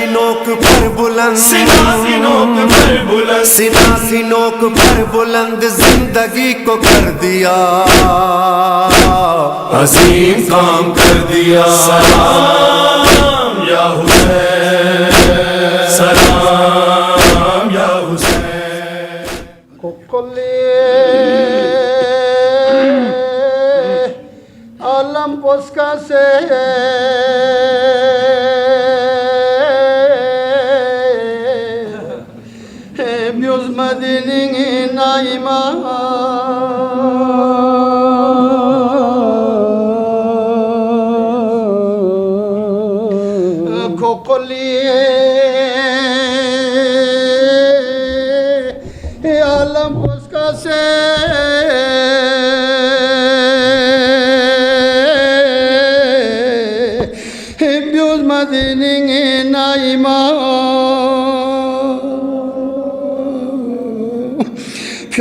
سی نوک پر بلند سینا سی نوک پر بلند سینا سی نوک پر بلند زندگی کو کر دیا عظیم کام کر دیا سلام یا حسین سلام یا حسین عالم پوسکا سے بیوز مدینی نائمہ کوکلی عالم پوسکا سے بیوز مدینی نائمہ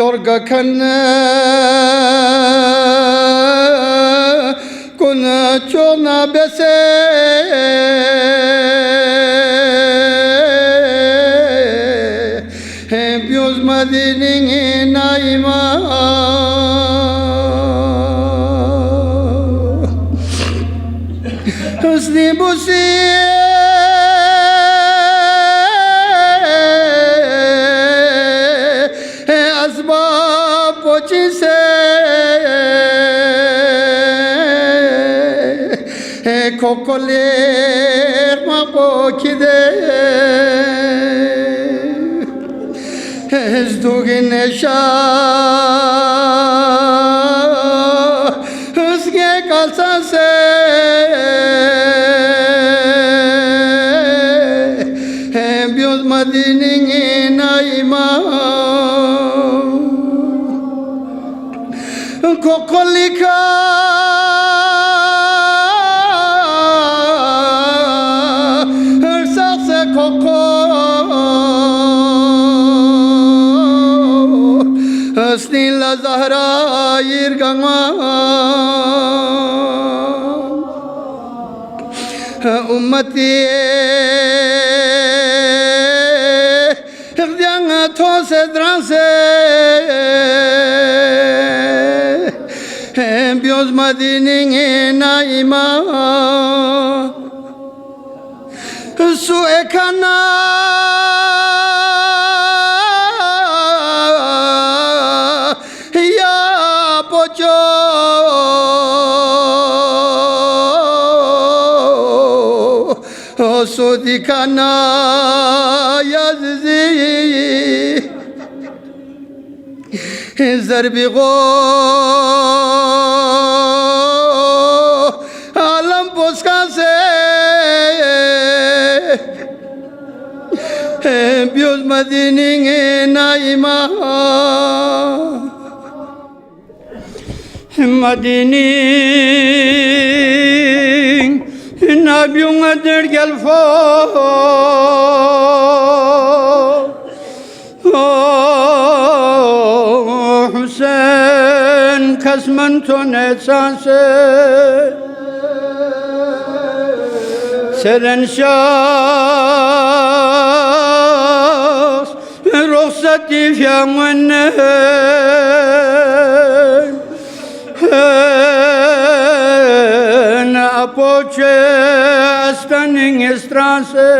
پیورگا کن کن چونا بیسے بیوز مدینی نائمہ حسنی بوسی اسباب پوچی سے کوکولیر ما پوکی دے ازدوگی نشا اس کے کالسا سے بیوز مدینی نائمہ کوکولی کا ارساق سے کوکو حسنی لزہرہ ایرگنگا امتی اخدیانگ تھو سے دران سے بیوز مدینی نائمہ سوئے کھانا یا پوچو سو دکھانا یا زی ضربی غو عالم پوسکا سے بیوز مدینی نائمہ مدینی نابیوں در گلفو حسین خسمن تو نیسان سے سرن شاس رخصتی فیامن اپوچے استنگ استران سے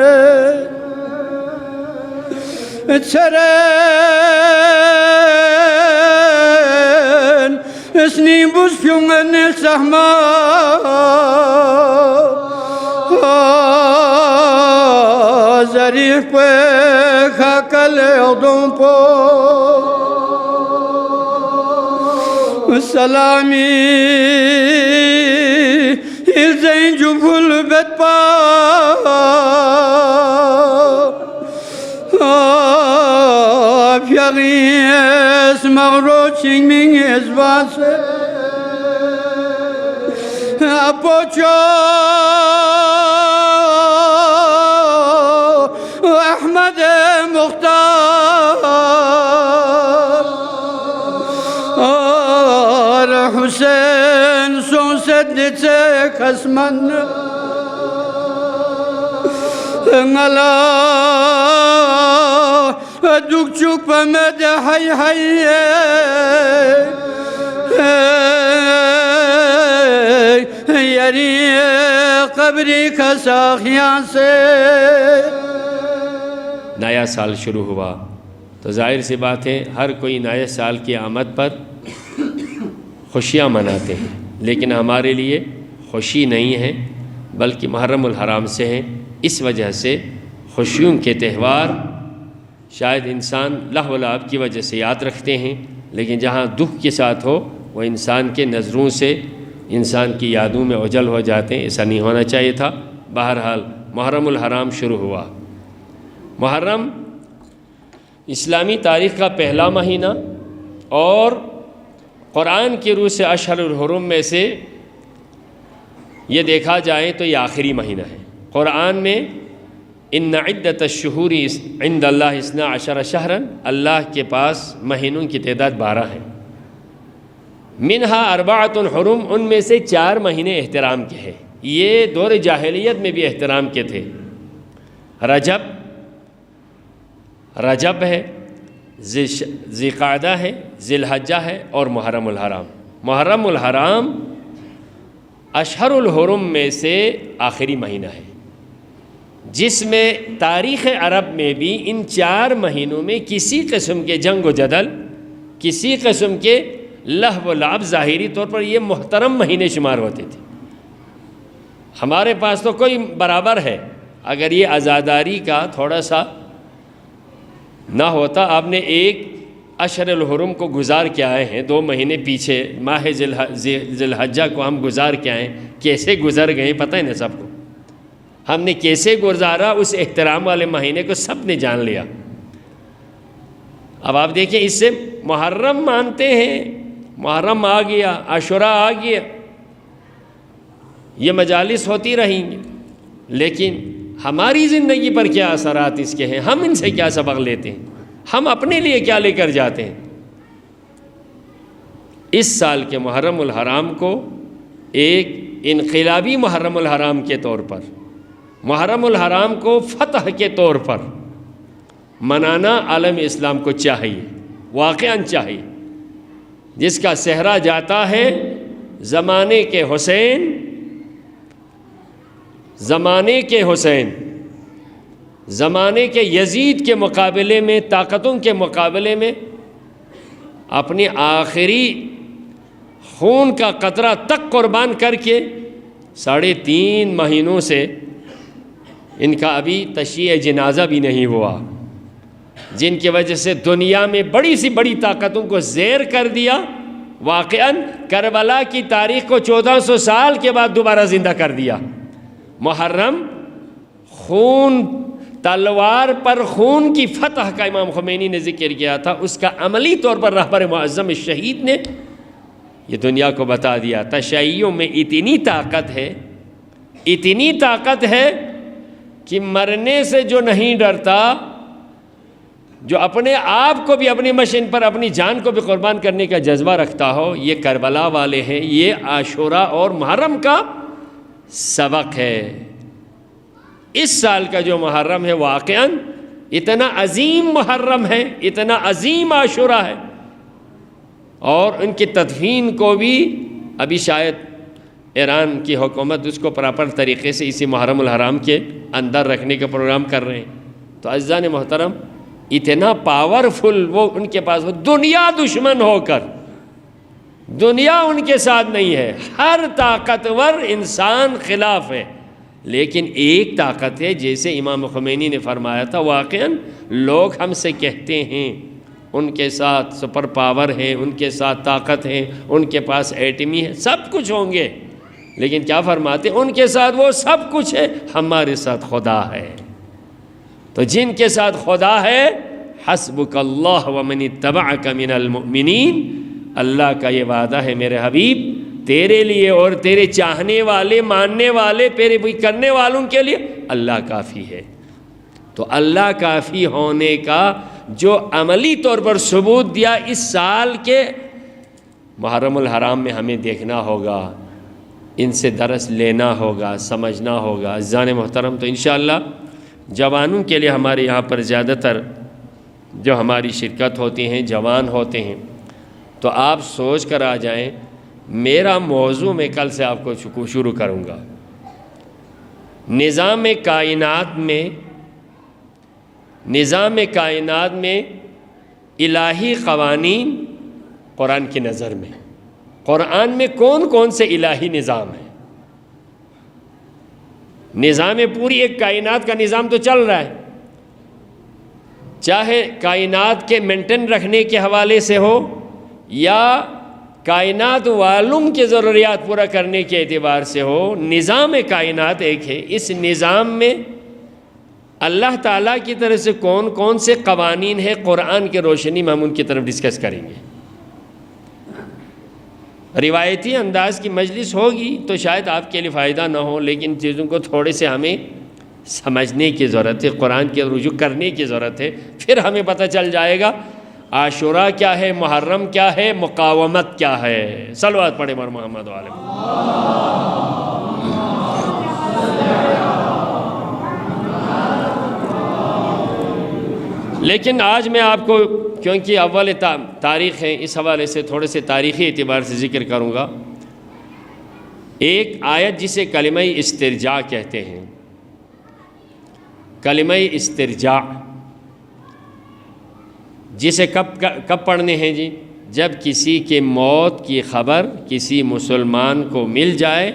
سرن اسنی بوس فیونگن سہما ظریف پہ خاکل اودوں پو سلامی الزین جو بھول بیت پا پیاغیس مغروچنگ منگ ازبان سے اپوچو احمد مختار اور حسین سون سے نیچے خسمن Allah dukçuk pemede hay hay yari قبری کا ساخیاں سے. نیا سال شروع ہوا تو ظاہر سی بات ہے ہر کوئی نئے سال کی آمد پر خوشیاں مناتے ہیں، لیکن ہمارے لیے خوشی نہیں ہے بلکہ محرم الحرام سے ہیں. اس وجہ سے خوشیوں کے تہوار شاید انسان لہو و لعب کی وجہ سے یاد رکھتے ہیں، لیکن جہاں دکھ کے ساتھ ہو وہ انسان کے نظروں سے، انسان کی یادوں میں اوجھل ہو جاتے ہیں. ایسا نہیں ہونا چاہیے تھا. بہرحال محرم الحرام شروع ہوا. محرم اسلامی تاریخ کا پہلا مہینہ اور قرآن کی روح سے اشہر الحرم میں سے یہ دیکھا جائے تو یہ آخری مہینہ ہے. قرآن میں ان عدت الشہور عند اللہ 12 شہرا، اللہ کے پاس مہینوں کی تعداد 12 ہے. منہا 4 حرم، ان میں سے 4 مہینے احترام کے ہیں. یہ دور جاہلیت میں بھی احترام کے تھے. رجب ہے، ذی قعدہ ہے، ذی الحجہ ہے اور محرم الحرام. محرم الحرام اشہر الحرم میں سے آخری مہینہ ہے، جس میں تاریخ عرب میں بھی ان 4 مہینوں میں کسی قسم کے جنگ و جدل، کسی قسم کے لہو و لعب، ظاہری طور پر یہ محترم مہینے شمار ہوتے تھے. ہمارے پاس تو کوئی برابر ہے. اگر یہ عزاداری کا تھوڑا سا نہ ہوتا، آپ نے ایک اشہر الحرم کو گزار کے آئے ہیں، 2 مہینے پیچھے ماہ ذی الحجہ کو ہم گزار کے آئے ہیں، کیسے گزر گئے پتہ ہے نا سب کو. ہم نے کیسے گزارا اس احترام والے مہینے کو سب نے جان لیا. اب آپ دیکھیں اس سے محرم مانتے ہیں، محرم آ گیا، عاشوراء آ گیا، یہ مجالس ہوتی رہیں گی، لیکن ہماری زندگی پر کیا اثرات اس کے ہیں؟ ہم ان سے کیا سبق لیتے ہیں؟ ہم اپنے لیے کیا لے کر جاتے ہیں؟ اس سال کے محرم الحرام کو ایک انقلابی محرم الحرام کے طور پر، محرم الحرام کو فتح کے طور پر منانا عالم اسلام کو چاہیے، واقعاً چاہیے. جس کا صحرا جاتا ہے زمانے کے حسین، زمانے کے یزید کے مقابلے میں، طاقتوں کے مقابلے میں اپنی آخری خون کا قطرہ تک قربان کر کے 3.5 مہینوں سے ان کا ابھی تشییع جنازہ بھی نہیں ہوا، جن کی وجہ سے دنیا میں بڑی سی بڑی طاقتوں کو زیر کر دیا. واقعاً کربلا کی تاریخ کو 1400 سال کے بعد دوبارہ زندہ کر دیا. محرم خون، تلوار پر خون کی فتح کا امام خمینی نے ذکر کیا تھا، اس کا عملی طور پر رہبر معظم شہید نے یہ دنیا کو بتا دیا. تشیعوں میں اتنی طاقت ہے کہ مرنے سے جو نہیں ڈرتا، جو اپنے آپ کو بھی اپنی مشن پر اپنی جان کو بھی قربان کرنے کا جذبہ رکھتا ہو، یہ کربلا والے ہیں. یہ عاشوراء اور محرم کا سبق ہے. اس سال کا جو محرم ہے واقعاً اتنا عظیم محرم ہے، اتنا عظیم عاشوراء ہے، اور ان کی تدفین کو بھی ابھی شاید ایران کی حکومت اس کو پراپر طریقے سے اسی محرم الحرام کے اندر رکھنے کا پروگرام کر رہے ہیں. تو عزیزان محترم، اتنا پاورفل وہ ان کے پاس، وہ دنیا دشمن ہو کر، دنیا ان کے ساتھ نہیں ہے، ہر طاقتور انسان خلاف ہے، لیکن ایک طاقت ہے. جیسے امام خمینی نے فرمایا تھا، واقعاً لوگ ہم سے کہتے ہیں ان کے ساتھ سپر پاور ہے، ان کے ساتھ طاقت ہے، ان کے پاس ایٹمی ہے، سب کچھ ہوں گے، لیکن کیا فرماتے ہیں؟ ان کے ساتھ وہ سب کچھ ہے، ہمارے ساتھ خدا ہے. تو جن کے ساتھ خدا ہے، حسبک اللہ ومن اتبعک من المؤمنین، اللہ کا یہ وعدہ ہے میرے حبیب تیرے لیے اور تیرے چاہنے والے، ماننے والے، پیروی کرنے والوں کے لیے اللہ کافی ہے. تو اللہ کافی ہونے کا جو عملی طور پر ثبوت دیا اس سال کے محرم الحرام میں ہمیں دیکھنا ہوگا، ان سے درس لینا ہوگا، سمجھنا ہوگا. عزیزان محترم، تو انشاءاللہ جوانوں کے لیے ہمارے یہاں پر زیادہ تر جو ہماری شرکت ہوتی ہیں جوان ہوتے ہیں، تو آپ سوچ کر آ جائیں، میرا موضوع میں کل سے آپ کو شروع کروں گا۔ نظام کائنات میں الہی قوانین قرآن کی نظر میں، قرآن میں کون کون سے الہی نظام ہیں؟ نظام پوری ایک کائنات کا نظام تو چل رہا ہے، چاہے کائنات کے مینٹین رکھنے کے حوالے سے ہو یا کائنات والوں کے ضروریات پورا کرنے کے اعتبار سے ہو، نظام کائنات ایک ہے۔ اس نظام میں اللہ تعالیٰ کی طرف سے کون کون سے قوانین ہیں، قرآن کے روشنی میں ہم ان کی طرف ڈسکس کریں گے۔ روایتی انداز کی مجلس ہوگی تو شاید آپ کے لیے فائدہ نہ ہو، لیکن چیزوں کو تھوڑے سے ہمیں سمجھنے کی ضرورت ہے، قرآن کے رجوع کرنے کی ضرورت ہے، پھر ہمیں پتہ چل جائے گا عاشورہ کیا ہے، محرم کیا ہے، مقاومت کیا ہے۔ صلوات پڑھیں مر محمد علیہ۔ لیکن آج میں آپ کو، کیونکہ اول تاریخ ہے، اس حوالے سے تھوڑے سے تاریخی اعتبار سے ذکر کروں گا۔ ایک آیت جسے کلمہ استرجاع کہتے ہیں، کلمہ استرجاع، جسے کب پڑھنے ہیں جی؟ جب کسی کے موت کی خبر کسی مسلمان کو مل جائے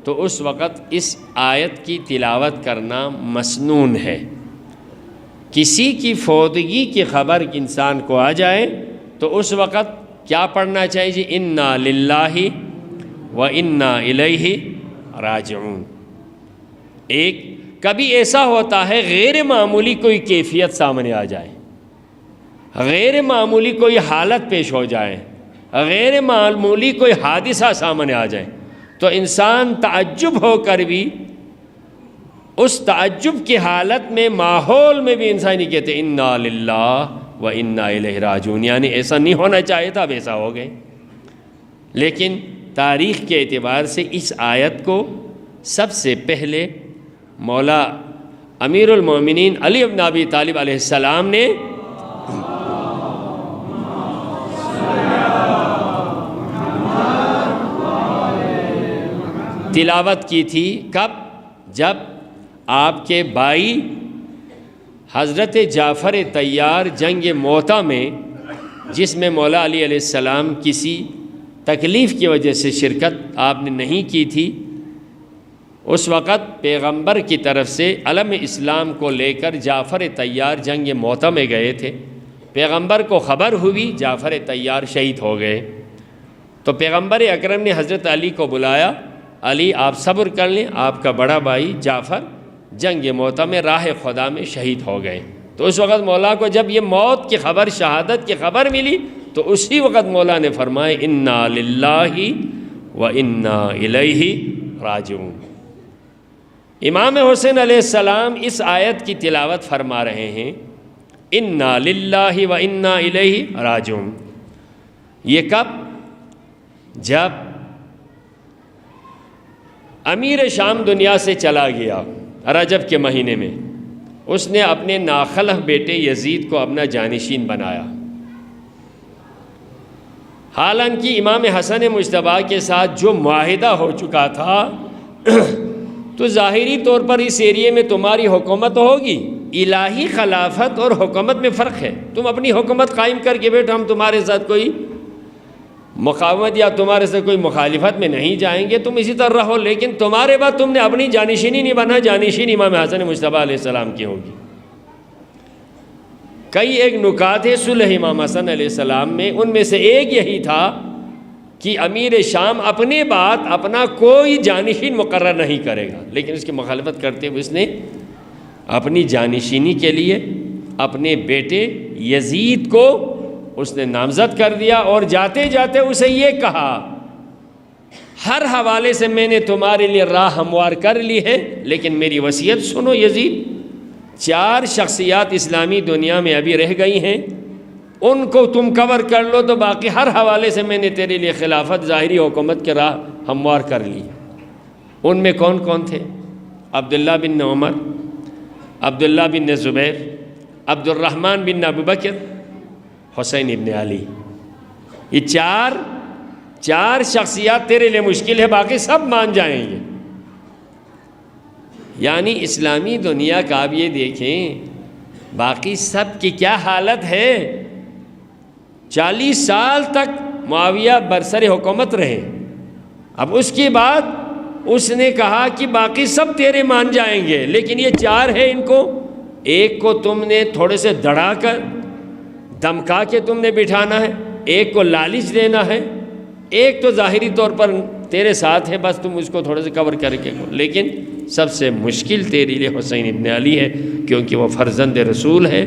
تو اس وقت اس آیت کی تلاوت کرنا مسنون ہے۔ کسی کی فوتگی کی خبر انسان کو آ جائے تو اس وقت کیا پڑھنا چاہیے جی؟ انا للہ و انا الیہ راجعون۔ ایک کبھی ایسا ہوتا ہے غیر معمولی کوئی کیفیت سامنے آ جائے، غیر معمولی کوئی حالت پیش ہو جائے، غیر معمولی کوئی حادثہ سامنے آ جائے تو انسان تعجب ہو کر بھی اس تعجب کی حالت میں، ماحول میں بھی انسان نہیں کہتے انا للہ و انا الیہ راجعون، یعنی ایسا نہیں ہونا چاہیے تھا، اب ایسا ہو گئے۔ لیکن تاریخ کے اعتبار سے اس آیت کو سب سے پہلے مولا امیر المومنین علی بن ابی طالب علیہ السلام نے تلاوت کی تھی۔ کب؟ جب آپ کے بھائی حضرت جعفر طیار جنگ موتا میں، جس میں مولا علی علیہ السلام کسی تکلیف کی وجہ سے شرکت آپ نے نہیں کی تھی، اس وقت پیغمبر کی طرف سے علم اسلام کو لے کر جعفر طیار جنگ موتا میں گئے تھے۔ پیغمبر کو خبر ہوئی جعفر طیار شہید ہو گئے، تو پیغمبر اکرم نے حضرت علی کو بلایا، علی آپ صبر کر لیں، آپ کا بڑا بھائی جعفر جنگ موتا میں راہ خدا میں شہید ہو گئے۔ تو اس وقت مولا کو جب یہ موت کی خبر، شہادت کی خبر ملی تو اسی وقت مولا نے فرمائے انا للہ و انا الیہ راجعون۔ امام حسین علیہ السلام اس آیت کی تلاوت فرما رہے ہیں، انا للہ و انا الیہ راجعون۔ یہ کب؟ جب امیر شام دنیا سے چلا گیا رجب کے مہینے میں، اس نے اپنے ناخلف بیٹے یزید کو اپنا جانشین بنایا۔ حالانکہ امام حسن مجتبیٰ کے ساتھ جو معاہدہ ہو چکا تھا تو ظاہری طور پر اس ایریے میں تمہاری حکومت ہوگی، الہی خلافت اور حکومت میں فرق ہے۔ تم اپنی حکومت قائم کر کے بیٹھو، ہم تمہارے ساتھ کوئی مقاومت یا تمہارے سے کوئی مخالفت میں نہیں جائیں گے، تم اسی طرح رہو، لیکن تمہارے بعد تم نے اپنی جانشینی نہیں بنا، جانشین امام حسن مجتبیٰ علیہ السلام کی ہوگی۔ کئی ایک نکات ہے صلح امام حسن علیہ السلام میں، ان میں سے ایک یہی تھا کہ امیر شام اپنے بعد اپنا کوئی جانشین مقرر نہیں کرے گا، لیکن اس کی مخالفت کرتے ہوئے اس نے اپنی جانشینی کے لیے اپنے بیٹے یزید کو اس نے نامزد کر دیا، اور جاتے جاتے اسے یہ کہا، ہر حوالے سے میں نے تمہارے لیے راہ ہموار کر لی ہے، لیکن میری وصیت سنو یزید۔ 4 شخصیات اسلامی دنیا میں ابھی رہ گئی ہیں، ان کو تم کور کر لو تو باقی ہر حوالے سے میں نے تیرے لیے خلافت، ظاہری حکومت کے راہ ہموار کر لی۔ ان میں کون کون تھے؟ عبداللہ بن عمر، عبداللہ بن زبیر، عبد الرحمن بن ابو بکر، حسین ابن علی، یہ چار شخصیات تیرے لیے مشکل ہے، باقی سب مان جائیں گے۔ یعنی اسلامی دنیا کا آپ یہ دیکھیں باقی سب کی کیا حالت ہے۔ 40 سال تک معاویہ برسر حکومت رہے، اب اس کے بعد اس نے کہا کہ باقی سب تیرے مان جائیں گے، لیکن یہ 4 ہیں، ان کو ایک کو تم نے تھوڑے سے دڑا کر دمکا کے تم نے بٹھانا ہے، ایک کو لالچ دینا ہے، ایک تو ظاہری طور پر تیرے ساتھ ہے، بس تم اس کو تھوڑے سے کور کر کے، لیکن سب سے مشکل تیرے لیے حسین ابن علی ہے، کیونکہ وہ فرزند رسول ہے،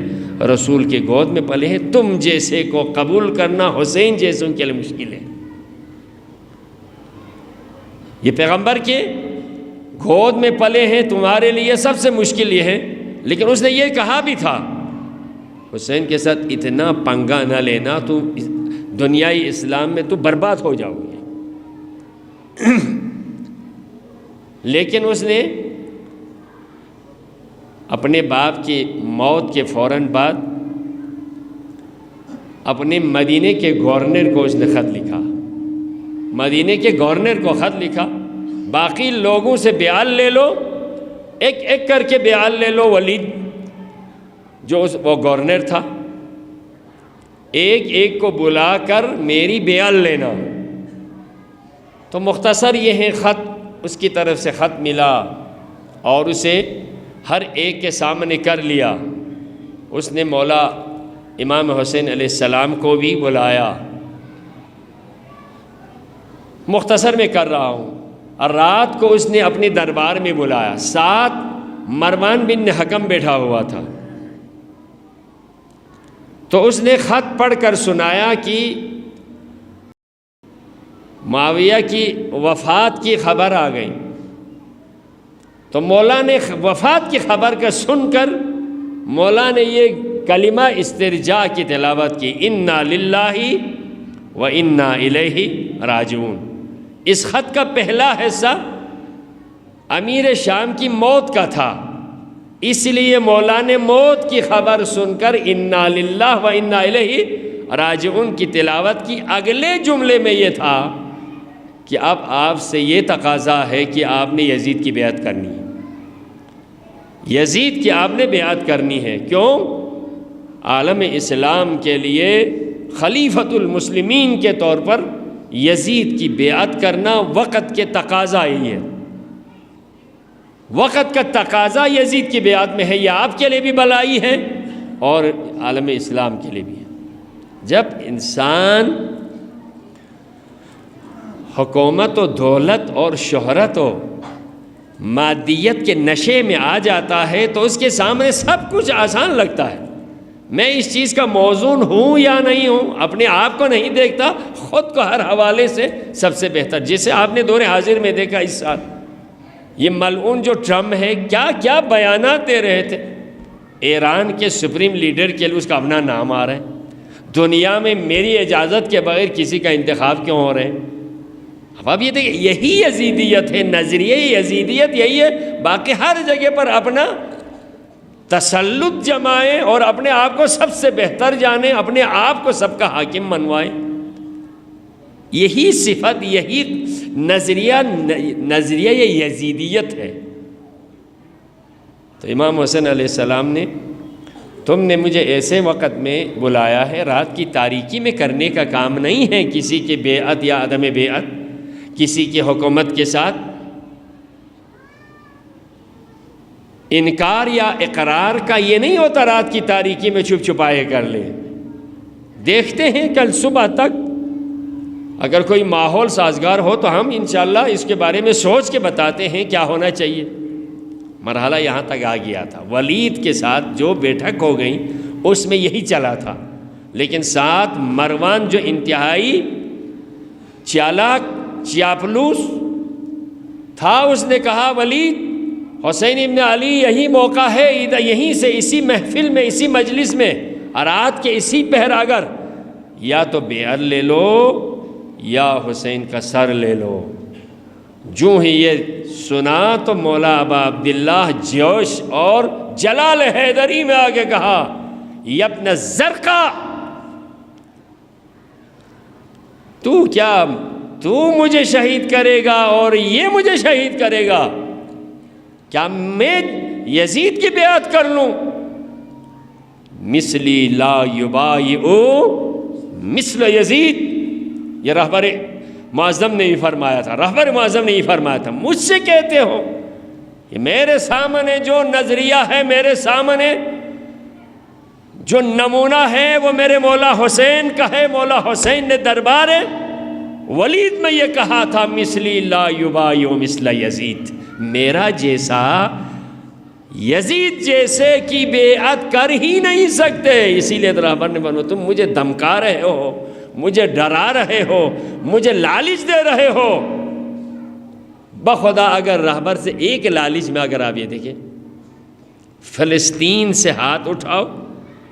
رسول کے گود میں پلے ہیں۔ تم جیسے کو قبول کرنا حسین جیسوں کے لیے مشکل ہے۔ یہ پیغمبر کے گود میں پلے ہیں، تمہارے لیے سب سے مشکل یہ ہے۔ لیکن اس نے یہ کہا بھی تھا حسین کے ساتھ اتنا پنگا نہ لینا، تو دنیائی اسلام میں تو برباد ہو جاؤ گے۔ لیکن اس نے اپنے باپ کی موت کے فوراً بعد اپنے مدینے کے گورنر کو اس نے خط لکھا، مدینے کے گورنر کو خط لکھا، باقی لوگوں سے بیعت لے لو، ایک ایک کر کے بیعت لے لو۔ ولید جو وہ گورنر تھا، ایک ایک کو بلا کر میری بیعت لینا۔ تو مختصر یہ ہے خط، اس کی طرف سے خط ملا اور اسے ہر ایک کے سامنے کر لیا۔ اس نے مولا امام حسین علیہ السلام کو بھی بلایا۔ مختصر میں کر رہا ہوں، اور رات کو اس نے اپنے دربار میں بلایا، ساتھ مروان بن حکم بیٹھا ہوا تھا۔ تو اس نے خط پڑھ کر سنایا کہ معاویہ کی وفات کی خبر آ گئی۔ تو مولا نے وفات کی خبر کا سن کر مولا نے یہ کلمہ استرجاع کی تلاوت کی، انا للہ و انا الیہ راجعون۔ اس خط کا پہلا حصہ امیر شام کی موت کا تھا، اس لیے مولا نے موت کی خبر سن کر انا للہ و انا الیہ راجعون کی تلاوت کی۔ اگلے جملے میں یہ تھا کہ اب آپ سے یہ تقاضا ہے کہ آپ نے یزید کی بیعت کرنی ہے، یزید کی آپ نے بیعت کرنی ہے۔ کیوں؟ عالم اسلام کے لیے خلیفۃ المسلمین کے طور پر یزید کی بیعت کرنا وقت کے تقاضا ہی ہے، وقت کا تقاضا یزید کی بیعت میں ہے۔ یہ آپ کے لیے بھی بلائی ہے اور عالم اسلام کے لیے بھی ہے۔ جب انسان حکومت و دولت اور شہرت و مادیت کے نشے میں آ جاتا ہے تو اس کے سامنے سب کچھ آسان لگتا ہے۔ میں اس چیز کا موزون ہوں یا نہیں ہوں، اپنے آپ کو نہیں دیکھتا، خود کو ہر حوالے سے سب سے بہتر، جسے آپ نے دور حاضر میں دیکھا اس سال یہ ملعون جو ٹرمپ ہے، کیا کیا بیانات دے رہے تھے۔ ایران کے سپریم لیڈر کے لیے اس کا اپنا نام آ رہا ہے، دنیا میں میری اجازت کے بغیر کسی کا انتخاب کیوں ہو رہے ہیں۔ اب یہ دیکھیں، یہی یزیدیت ہے، نظریہ یزیدیت یہی ہے۔ باقی ہر جگہ پر اپنا تسلط جمائیں اور اپنے آپ کو سب سے بہتر جانیں، اپنے آپ کو سب کا حاکم منوائیں، یہی صفت، یہی نظریہ یزیدیت ہے۔ تو امام حسین علیہ السلام نے، تم نے مجھے ایسے وقت میں بلایا ہے، رات کی تاریکی میں کرنے کا کام نہیں ہے کسی کے بیعت یا عدم بیعت، کسی کی حکومت کے ساتھ انکار یا اقرار کا یہ نہیں ہوتا رات کی تاریکی میں چھپ چھپائے کر لیں۔ دیکھتے ہیں کل صبح تک اگر کوئی ماحول سازگار ہو تو ہم انشاءاللہ اس کے بارے میں سوچ کے بتاتے ہیں کیا ہونا چاہیے۔ مرحلہ یہاں تک آ گیا تھا، ولید کے ساتھ جو بیٹھک ہو گئی اس میں یہی چلا تھا، لیکن ساتھ مروان جو انتہائی چالاک چاپلوس تھا، اس نے کہا ولید، حسین ابن علی یہی موقع ہے، یہیں سے اسی محفل میں، اسی مجلس میں، رات کے اسی پہر اگر یا تو بیعت لے لو یا حسین کا سر لے لو۔ جو ہی یہ سنا تو مولا ابا عبداللہ جوش اور جلال حیدری میں آ کے کہا یا ابن زرقا، تو مجھے شہید کرے گا اور یہ مجھے شہید کرے گا، کیا میں یزید کی بیعت کر لوں؟ مثلی لا یبایع مثل یزید، یہ رہبر معظم نے ہی فرمایا تھا، رہبر معظم نے ہی فرمایا تھا۔ مجھ سے کہتے ہو، یہ میرے سامنے جو نظریہ ہے، میرے سامنے جو نمونہ ہے، وہ میرے مولا حسین کا ہے۔ مولا حسین نے دربار ولید میں یہ کہا تھا، مثلی لا یبایع مثل یزید، میرا جیسا یزید جیسے کی بیعت کر ہی نہیں سکتے۔ اسی لیے رہبر نے بنو، تم مجھے دھمکا رہے ہو، مجھے ڈرا رہے ہو، مجھے لالچ دے رہے ہو۔ بخدا اگر رہبر سے ایک لالچ میں اگر آپ یہ دیکھیں، فلسطین سے ہاتھ اٹھاؤ،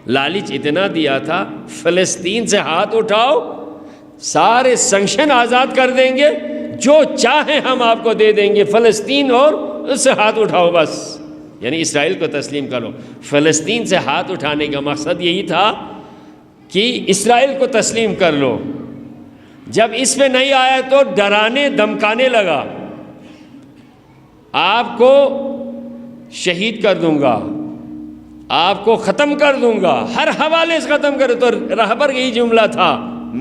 لالچ اتنا دیا تھا، فلسطین سے ہاتھ اٹھاؤ، سارے سنکشن آزاد کر دیں گے، جو چاہیں ہم آپ کو دے دیں گے، فلسطین اور اس سے ہاتھ اٹھاؤ بس، یعنی اسرائیل کو تسلیم کرو۔ فلسطین سے ہاتھ اٹھانے کا مقصد یہی تھا کہ اسرائیل کو تسلیم کر لو۔ جب اس پہ نہیں آیا تو ڈرانے دھمکانے لگا، آپ کو شہید کر دوں گا، آپ کو ختم کر دوں گا، ہر حوالے سے ختم کر۔ تو رہبر یہی جملہ تھا،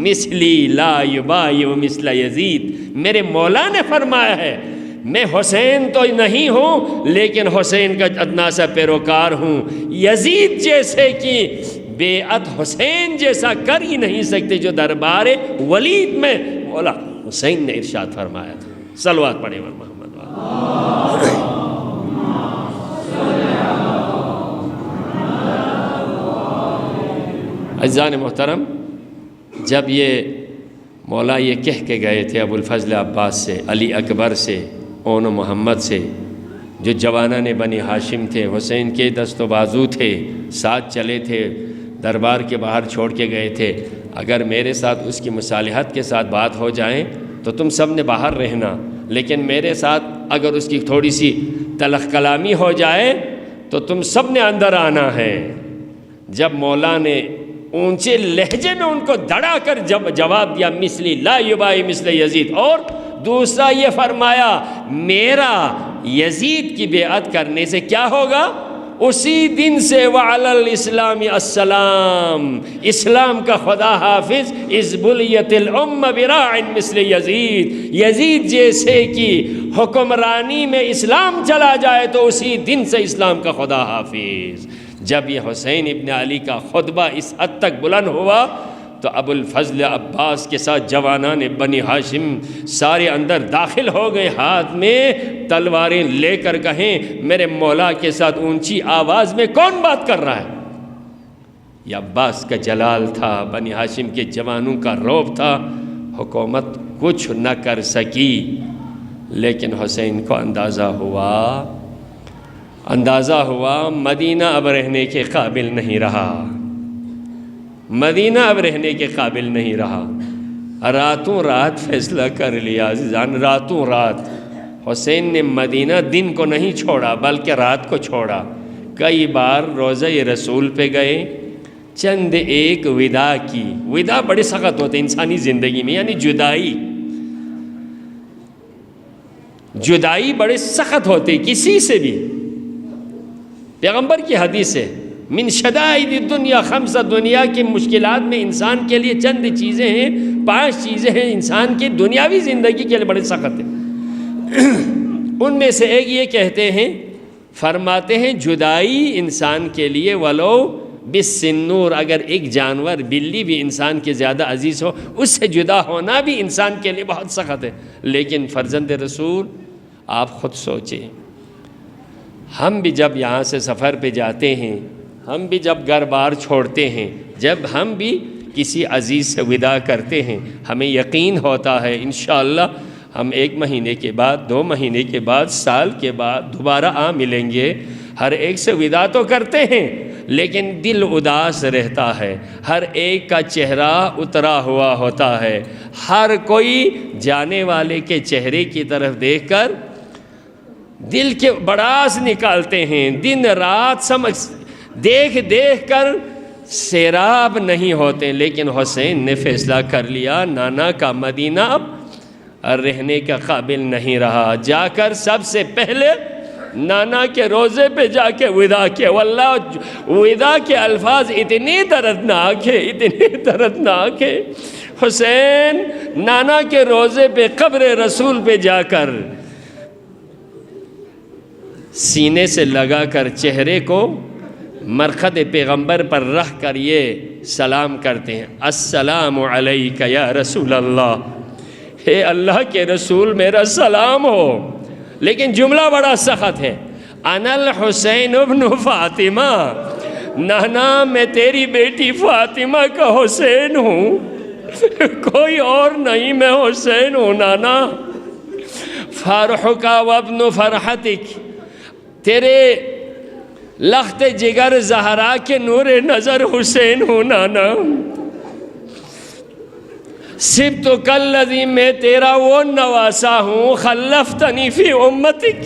مثلی لا یبایع مثل یزید، میرے مولا نے فرمایا ہے، میں حسین تو نہیں ہوں لیکن حسین کا ادنا سا پیروکار ہوں، یزید جیسے کی بیعت حسین جیسا کر ہی نہیں سکتے، جو دربار ولید میں مولا حسین نے ارشاد فرمایا تھا۔ صلوات پڑھیں محمد۔ عزیزان محترم، جب یہ مولا یہ کہہ کے گئے تھے ابو الفضل عباس سے، علی اکبر سے، اون محمد سے، جو جوانان بنی ہاشم تھے، حسین کے دست و بازو تھے، ساتھ چلے تھے، دربار کے باہر چھوڑ کے گئے تھے، اگر میرے ساتھ اس کی مصالحت کے ساتھ بات ہو جائیں تو تم سب نے باہر رہنا، لیکن میرے ساتھ اگر اس کی تھوڑی سی تلخ کلامی ہو جائے تو تم سب نے اندر آنا ہے۔ جب مولا نے اونچے لہجے میں ان کو دڑا کر جواب دیا، مثلی لا یبایع مثل یزید، اور دوسرا یہ فرمایا، میرا یزید کی بیعت کرنے سے کیا ہوگا؟ اسی دن سے وعلی الاسلام السلام، اسلام کا خدا حافظ، اذ بلیت الامہ براع مثل یزید، یزید جیسے کی حکمرانی میں اسلام چلا جائے تو اسی دن سے اسلام کا خدا حافظ۔ جب یہ حسین ابن علی کا خطبہ اس حد تک بلند ہوا تو ابو الفضل عباس کے ساتھ جوانان بنی ہاشم سارے اندر داخل ہو گئے، ہاتھ میں تلواریں لے کر کہیں، میرے مولا کے ساتھ اونچی آواز میں کون بات کر رہا ہے؟ یہ عباس کا جلال تھا، بنی ہاشم کے جوانوں کا رعب تھا، حکومت کچھ نہ کر سکی، لیکن حسین کو اندازہ ہوا مدینہ اب رہنے کے قابل نہیں رہا، مدینہ اب رہنے کے قابل نہیں رہا۔ راتوں رات فیصلہ کر لیا عزیزان، راتوں رات حسین نے مدینہ دن کو نہیں چھوڑا بلکہ رات کو چھوڑا۔ کئی بار روضہ رسول پہ گئے، چند ایک وداع کی، وداع بڑے سخت ہوتے انسانی زندگی میں، یعنی جدائی بڑے سخت ہوتے کسی سے بھی۔ پیغمبر کی حدیث ہے، من شدائد الدنیا خمسہ، دنیا کی مشکلات میں انسان کے لیے چند چیزیں ہیں، 5 چیزیں ہیں انسان کی دنیاوی زندگی کے لیے بڑے سخت ہیں۔ ان میں سے ایک یہ کہتے ہیں، فرماتے ہیں جدائی انسان کے لیے ولو بالسنور، اگر ایک جانور بلی بھی انسان کے زیادہ عزیز ہو، اس سے جدا ہونا بھی انسان کے لیے بہت سخت ہے۔ لیکن فرزند رسول آپ خود سوچیں، ہم بھی جب یہاں سے سفر پہ جاتے ہیں، ہم بھی جب گھر بار چھوڑتے ہیں، جب ہم بھی کسی عزیز سے وداع کرتے ہیں، ہمیں یقین ہوتا ہے انشاءاللہ ہم 1 مہینے کے بعد، 2 مہینے کے بعد، سال کے بعد دوبارہ ملیں گے۔ ہر ایک سے وداع تو کرتے ہیں لیکن دل اداس رہتا ہے، ہر ایک کا چہرہ اترا ہوا ہوتا ہے، ہر کوئی جانے والے کے چہرے کی طرف دیکھ کر دل کے بڑاس نکالتے ہیں، دن رات سمجھ دیکھ دیکھ کر سیراب نہیں ہوتے، لیکن حسین نے فیصلہ کر لیا نانا کا مدینہ اب رہنے کا قابل نہیں رہا، جا کر سب سے پہلے نانا کے روزے پہ جا کے وداع کیا۔ واللہ وداع کے الفاظ اتنے دردناک ہیں، اتنے دردناک ہیں۔ حسین نانا کے روزے پہ قبر رسول پہ جا کر سینے سے لگا کر چہرے کو مرقد پیغمبر پر رکھ کر یہ سلام کرتے ہیں، السلام علیک یا رسول اللہ، اے اللہ کے رسول میرا سلام ہو۔ لیکن جملہ بڑا سخت ہے، انا الحسین ابن فاطمہ، نانا میں تیری بیٹی فاطمہ کا حسین ہوں، کوئی اور نہیں، میں حسین ہوں نانا۔ فرحک وابن فرحتک، تیرے لخت جگر زہرا کے نور نظر حسین ہوں نانا۔ سبت کالذی، میں تیرا وہ نواسا ہوں، خلفتنی فی امتک،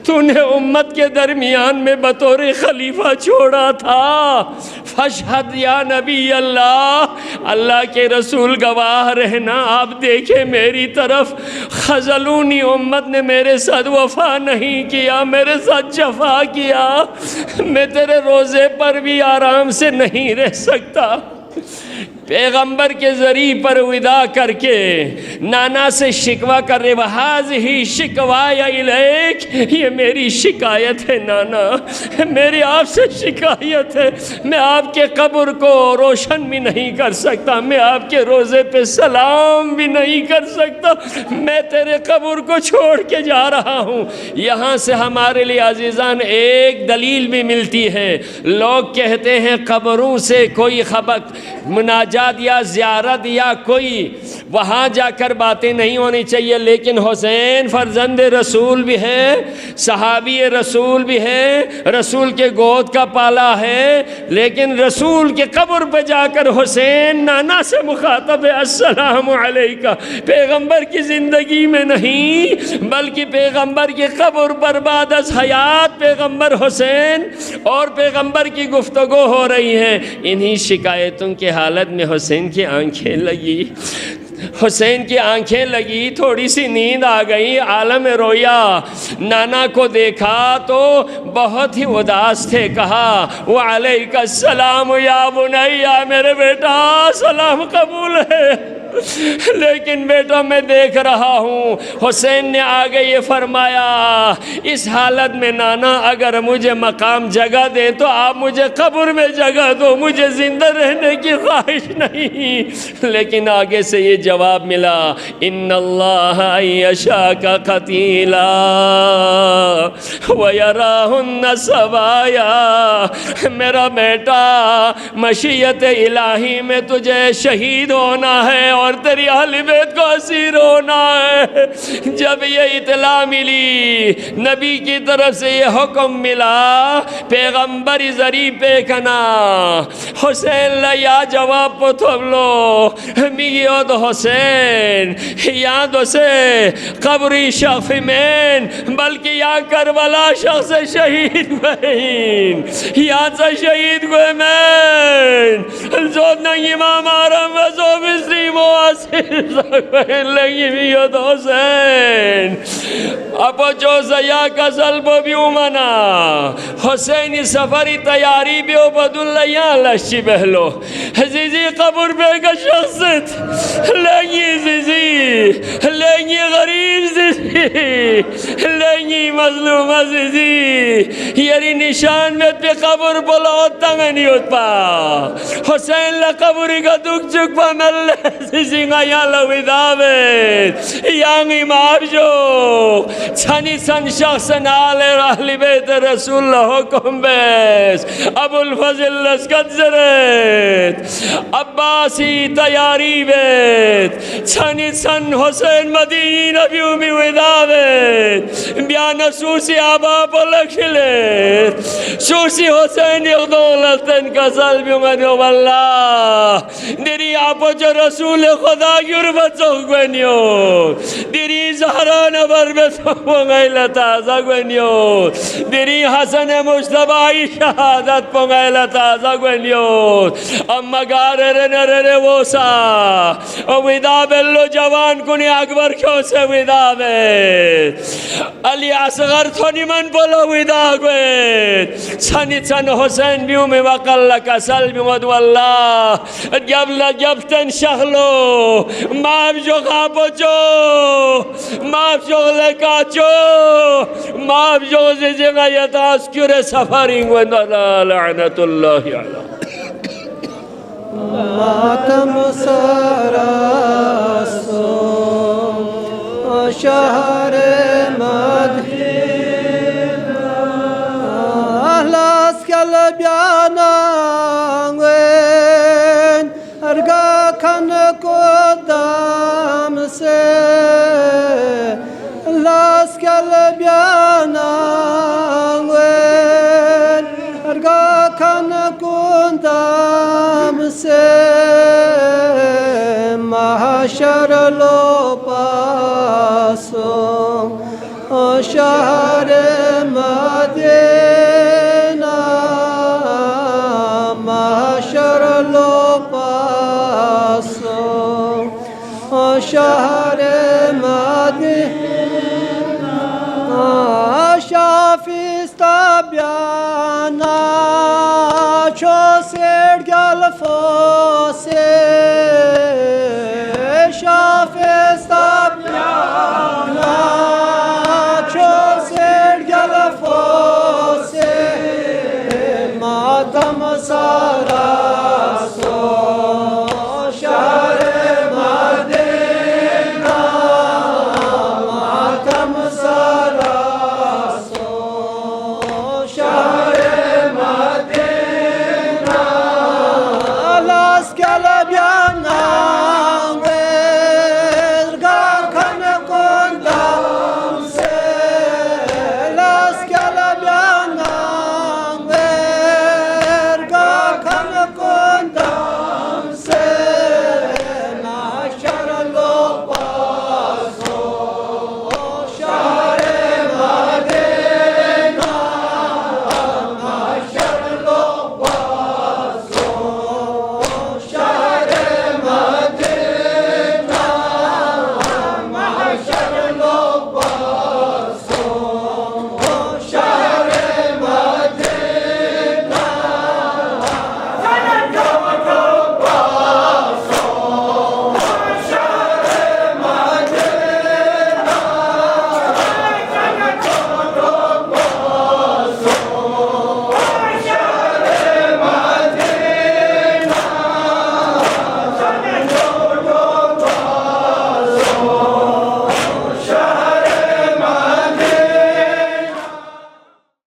تو نے امت کے درمیان میں بطور خلیفہ چھوڑا تھا۔ فاشہد یا نبی اللہ، اللہ کے رسول گواہ رہنا، آپ دیکھیں میری طرف، خذلونی، امت نے میرے ساتھ وفا نہیں کیا، میرے ساتھ جفا کیا، میں تیرے روزے پر بھی آرام سے نہیں رہ سکتا۔ پیغمبر کے ذریعے پر وداع کر کے نانا سے شکوہ کر رہے، وَهَذِهِ شِكْوَايَ إِلَيْكَ، یہ میری شکایت ہے نانا، میری آپ سے شکایت ہے، میں آپ کے قبر کو روشن بھی نہیں کر سکتا، میں آپ کے روزے پہ سلام بھی نہیں کر سکتا، میں تیرے قبر کو چھوڑ کے جا رہا ہوں۔ یہاں سے ہمارے لیے عزیزان ایک دلیل بھی ملتی ہے، لوگ کہتے ہیں قبروں سے کوئی خبر مناجات یا زیارت یا کوئی وہاں جا کر باتیں نہیں ہونی چاہیے، لیکن حسین فرزند رسول بھی ہے، صحابی رسول بھی ہے، رسول کے گود کا پالا ہے، لیکن رسول کے قبر پہ جا کر حسین نانا سے مخاطب ہے، السلام علیکہ، پیغمبر کی زندگی میں نہیں بلکہ پیغمبر کی قبر پر بعد از حیات پیغمبر حسین اور پیغمبر کی گفتگو ہو رہی ہے۔ انہی شکایتوں کے حالت میں حسین کی آنکھیں لگی، حسین کی آنکھیں لگی، تھوڑی سی نیند آ گئی، عالم رویا نانا کو دیکھا تو بہت ہی اداس تھے، کہا وعلیک السلام یا بنیا، میرے بیٹا سلام قبول ہے، لیکن بیٹا میں دیکھ رہا ہوں۔ حسین نے آگے یہ فرمایا، اس حالت میں نانا اگر مجھے مقام جگہ دے تو آپ مجھے قبر میں جگہ دو، مجھے زندہ رہنے کی خواہش نہیں۔ لیکن آگے سے یہ جواب ملا، ان اللہ یشاک قتیلا ویراہن سوایا، میرا بیٹا مشیت الہی میں تجھے شہید ہونا ہے اور تیری اہل بیت کو اسیر ہونا ہے۔ جب یہ اطلاع ملی، نبی کی طرف سے یہ حکم ملا، پیغمبری ذریعے پہ کنا حسین لیا جواب پتھولو میگیود حسین یاد سے قبری شخص مین بلکہ یا کربلا شخص شہید بہین یاد سے شہید گوئے مین زود ننگ امام آرم و زو بسری مواسر سکوین لگی میگیود حسین اپا جو زیا کا سلب بیومنا حسینی سفری تیاری بیو بدل یا لشی بہلو زیزی قبر بے کا شخصت لگی زیزی لگی غریب زیزی لگی مظلوم زیزی یری نشان میں پہ قبر بلوت تنگنی ہوت پا حسین لقبری کا دکھ چک پا مل زیزی گا یا لوی داوید یانگی ماب جو چھنی سن شخص نال اہل بیت رسول اللہ حکم بیس ابو الفضل لسکت زرت عباسی تیاری بیت چھنی سن حسین مدینہ بیومی وداوت بیان سوسی آبا پلکشلت سوسی حسین دولتن کسل بیومدو والله دیری آپا جو رسول خدا گربت سخگونیو دیری زهران بربت پنگیلتا زگونیو دیری حسن مجتبعی شهادت پنگیلتا زگونیو اما گاره نره ووسا ودا بلو جوان کنی اکبر کیوں سے ودا بیت علی اصغر تھونی من بولو ودا گویت سنی چن حسین بیوم وقل لکا سلبی مد والله جب تن شخلو ماب جو غابو جو ماب جو لکا جو ماب جو زیزنگا یتاس کیور سفرینگ و لعنت اللہ علیہ ماتم سراسو شهر مدینه اهلاس کل بیانانگوین ارگا کن کدام سے اهلاس کل بیانانگوین ارگا کن کدام سے محشر لو پاسو شہر مدینہ محشر لو پاسو شہر مدینہ شافی استبیانا چو سیر گل فوسے شافی استبیانا چو سیر گل فوسے ماتم سراسو شہر مدینہ ماتم سراسو شہر مدینہ لاس کل بیانا